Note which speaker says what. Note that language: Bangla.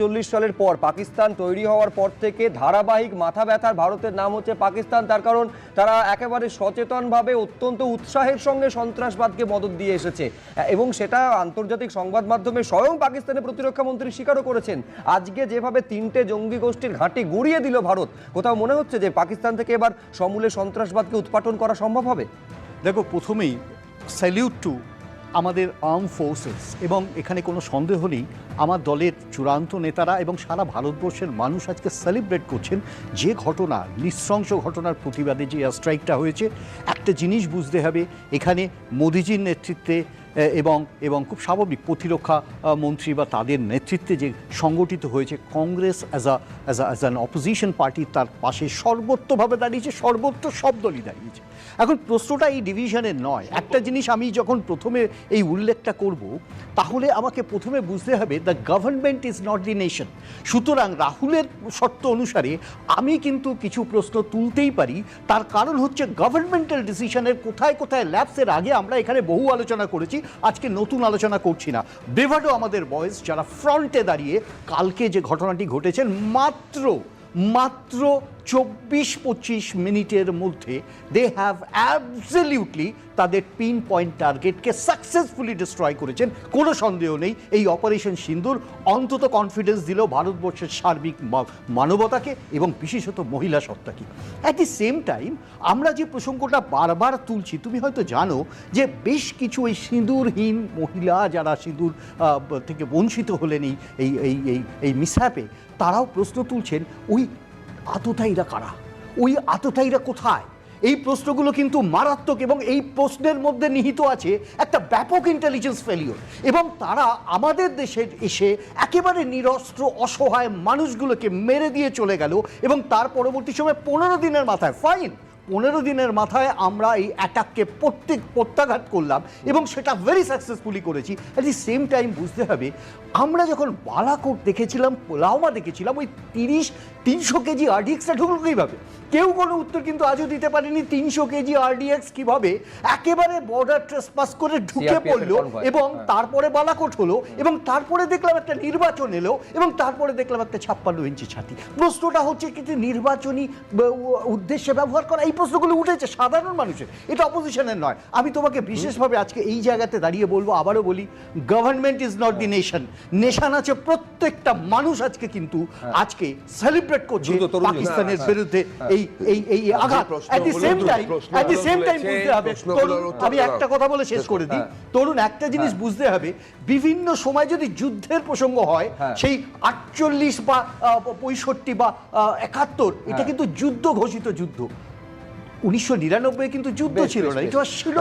Speaker 1: 40 সালের পর পাকিস্তান তৈরি হওয়ার পর থেকে ধারাবাহিক মাথা ব্যথার ভারতের নাম হচ্ছে পাকিস্তান। তার কারণ তারা একেবারে সচেতনভাবে অত্যন্ত উৎসাহের সঙ্গে সন্ত্রাসবাদকে মদত দিয়ে এসেছে এবং সেটা আন্তর্জাতিক সংবাদ মাধ্যমে স্বয়ং পাকিস্তানের প্রতিরক্ষা মন্ত্রী স্বীকারও করেছেন। আজকে যেভাবে 3টে জঙ্গি গোষ্ঠীর ঘাঁটি গুঁড়িয়ে দিল ভারত, কোথাও মনে হচ্ছে যে পাকিস্তান থেকে এবার সমূলে সন্ত্রাসবাদকে উৎপাটন করা সম্ভব হবে?
Speaker 2: দেখো, প্রথমেই স্যালিউট টু আমাদের আর্ম ফোর্সেস, এবং এখানে কোনো সন্দেহ নেই আমার দলের চূড়ান্ত নেতারা এবং সারা ভারতবর্ষের মানুষ আজকে সেলিব্রেট করছেন যে ঘটনা, নৃশংস ঘটনার প্রতিবাদে যে এয়ার স্ট্রাইকটা হয়েছে। একটা জিনিস বুঝতে হবে, এখানে মোদিজির নেতৃত্বে এবং খুব স্বাভাবিক প্রতিরক্ষা মন্ত্রী বা তাদের নেতৃত্বে যে সংগঠিত হয়েছে, Congress as an opposition party তার পাশে সর্বত্রভাবে দাঁড়িয়েছে, সর্বত্র সব দলই দাঁড়িয়েছে। এখন প্রশ্নটা এই ডিভিশনের নয়। একটা জিনিস আমি যখন প্রথমে এই উল্লেখটা করব, তাহলে আমাকে প্রথমে বুঝতে হবে the government is not the nation. সুতরাং রাহুলের শর্ত অনুসারে আমি কিন্তু কিছু প্রশ্ন তুলতেই পারি। তার কারণ হচ্ছে গভর্নমেন্টাল ডিসিশনের কোথায় কোথায় ল্যাপসের আগে আমরা এখানে বহু আলোচনা করেছি, আজকে নতুন আলোচনা করছি না। ব্রেভার্ডো আমাদের বয়েস যারা ফ্রন্টে দাঁড়িয়ে কালকে যে ঘটনাটি ঘটেছেন, মাত্র 24-25 মিনিটের মধ্যে দে হ্যাভ অ্যাবসলিউটলি তাদের পিন পয়েন্ট টার্গেটকে সাকসেসফুলি ডিস্ট্রয় করেছেন। কোনো সন্দেহ নেই এই অপারেশন সিন্দুর অন্তত কনফিডেন্স দিল ভারতবর্ষের সার্বিক মানবতাকে এবং বিশেষত মহিলা সত্তাকে। অ্যাট দি সেম টাইম আমরা যে প্রসঙ্গটা বারবার তুলছি, তুমি হয়তো জানো যে বেশ কিছু এই সিঁদুরহীন মহিলা যারা সিঁদুর থেকে বঞ্চিত হলেন এই মিসহ্যাপে, তারাও প্রশ্ন তুলছেন ওই আততায়ীরা কারা, ওই আততায়ীরা কোথায়। এই প্রশ্নগুলো কিন্তু মারাত্মক এবং এই প্রশ্নের মধ্যে নিহিত আছে একটা ব্যাপক ইন্টেলিজেন্স ফেলিওর। এবং তারা আমাদের দেশে এসে একেবারে নিরস্ত্র অসহায় মানুষগুলোকে মেরে দিয়ে চলে গেল এবং তার পরবর্তী সময় 15 দিনের মাথায়, ফাইন 15 দিনের মাথায় আমরা এই অ্যাটাককে প্রত্যাঘাত করলাম এবং সেটা ভেরি সাকসেসফুলি করেছি। অ্যাট দি সেম টাইম বুঝতে হবে, আমরা যখন বালাকোট দেখেছিলাম, পোলাওমা দেখেছিলাম, ওই 300 কেজি আরডিএক্সটা ঢুকলো কীভাবে? কেউ কোনো উত্তর কিন্তু আজও দিতে পারেনি। 300 কেজি আরডিএক্স কীভাবে একেবারে বর্ডার ট্রেসপাস করে ঢুকে পড়লো এবং তারপরে বালাকোট হলো এবং তারপরে দেখলাম একটা নির্বাচন এলো এবং তারপরে দেখলাম একটা 56 ইঞ্চি ছাতি। প্রশ্নটা হচ্ছে কিন্তু নির্বাচনী উদ্দেশ্যে ব্যবহার করা, এই প্রশ্নগুলো উঠেছে সাধারণ মানুষের, এটা অপোজিশনের নয়। আমি তোমাকে বিশেষভাবে আজকে এই জায়গাতে দাঁড়িয়ে বলবো, আবারও বলি, government is not the nation. Nation আছে প্রত্যেকটা মানুষ আজকে কিন্তু আজকে সেলিব্রেট করছে পাকিস্তানের বিরুদ্ধে এই আঘাত। অ্যাট দি সেম টাইম বুঝতে হবে, আমি একটা কথা বলে শেষ করে দিই তরুণ, একটা জিনিস বুঝতে হবে, বিভিন্ন সময় যদি যুদ্ধের প্রসঙ্গ হয়, সেই 48 বা 65 বা 71 এটা কিন্তু যুদ্ধ ঘোষিত যুদ্ধ। 1999 কিন্তু যুদ্ধ ছিল না, এটা ছিল